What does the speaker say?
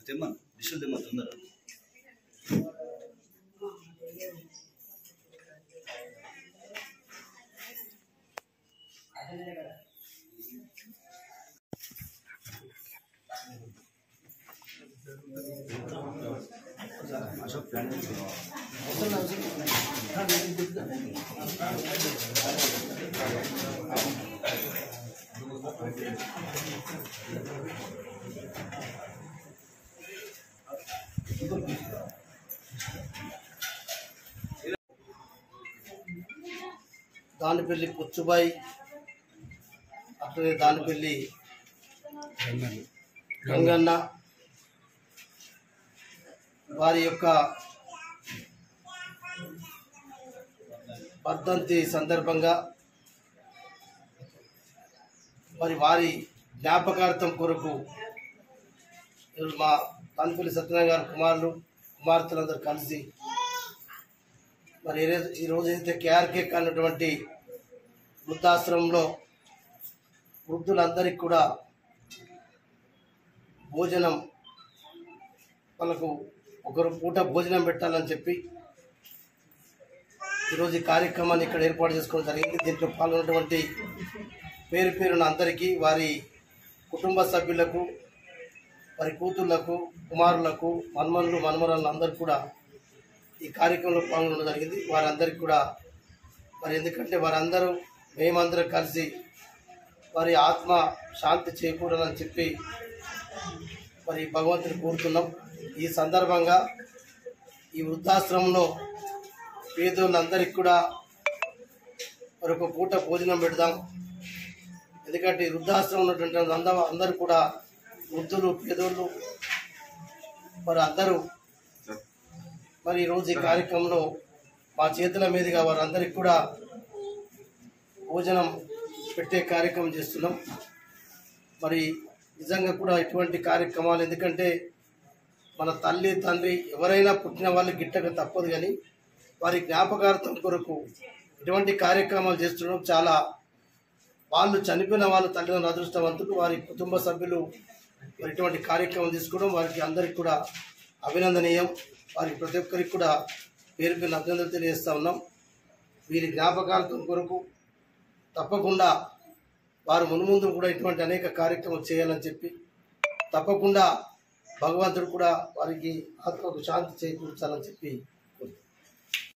తెమ్మను డిషులు తెమ్మను తొందర. అశోక్ ప్లాన్ దానిపల్లి పుచ్చుబాయి, అట్లనే దానిపల్లి గంగన్న వారి యొక్క వర్ధంతి సందర్భంగా వారి జ్ఞాపకార్థం కొరకు మా దానిపల్లి సత్యనారాయణ గారి కుమార్తెలందరూ కలిసి మరి ఈరోజు అయితే కేఆర్కే కానటువంటి వృద్ధాశ్రమంలో వృద్ధులందరికీ కూడా భోజనం వాళ్ళకు ఒకరు పూట భోజనం పెట్టాలని చెప్పి ఈరోజు ఈ కార్యక్రమాన్ని ఇక్కడ ఏర్పాటు చేసుకోవడం జరిగింది. దీంట్లో పాల్గొన్నటువంటి పేరున అందరికీ, వారి కుటుంబ సభ్యులకు, వారి కూతుళ్లకు, కుమారులకు, మనమరాళ్ళు అందరూ కూడా ఈ కార్యక్రమంలో పాల్గొనడం జరిగింది. వారందరికీ కూడా మరి ఎందుకంటే వారందరూ మేమందరం కలిసి వారి ఆత్మ శాంతి చేకూరాలని చెప్పి మరి భగవంతుని కోరుతున్నాం. ఈ సందర్భంగా ఈ వృద్ధాశ్రమంలో పేదోళ్ళందరికీ కూడా మరొక పూట భోజనం పెడదాం. ఎందుకంటే ఈ వృద్ధాశ్రమం ఉన్నటువంటి అందరూ కూడా వృద్ధులు, పేదోళ్ళు మరి అందరూ మరి ఈరోజు ఈ కార్యక్రమంలో మా చేతుల మీదుగా వారందరికీ కూడా భోజనం పెట్టే కార్యక్రమం చేస్తున్నాం. మరి నిజంగా కూడా ఇటువంటి కార్యక్రమాలు, ఎందుకంటే మన తల్లి తండ్రి ఎవరైనా పుట్టిన వాళ్ళు గిట్టక తప్పదు, కానీ వారి జ్ఞాపకార్థం కొరకు ఇటువంటి కార్యక్రమాలు చేస్తుండడం చాలా, వాళ్ళు చనిపోయిన వాళ్ళు తల్లిదండ్రుల అదృష్టవంతులు, వారి కుటుంబ సభ్యులు మరి ఇటువంటి కార్యక్రమం తీసుకోవడం వారికి అందరికీ కూడా అభినందనీయం. వారికి ప్రతి ఒక్కరికి కూడా పేరు అభినందనలు తెలియజేస్తూ ఉన్నాం. వీరి జ్ఞాపకార్థం కొరకు తప్పకుండా వారు మున్ముందు కూడా ఇటువంటి అనేక కార్యక్రమాలు చేయాలని చెప్పి, తప్పకుండా భగవంతుడు కూడా వారికి ఆత్మకు శాంతి చేకూర్చాలని చెప్పి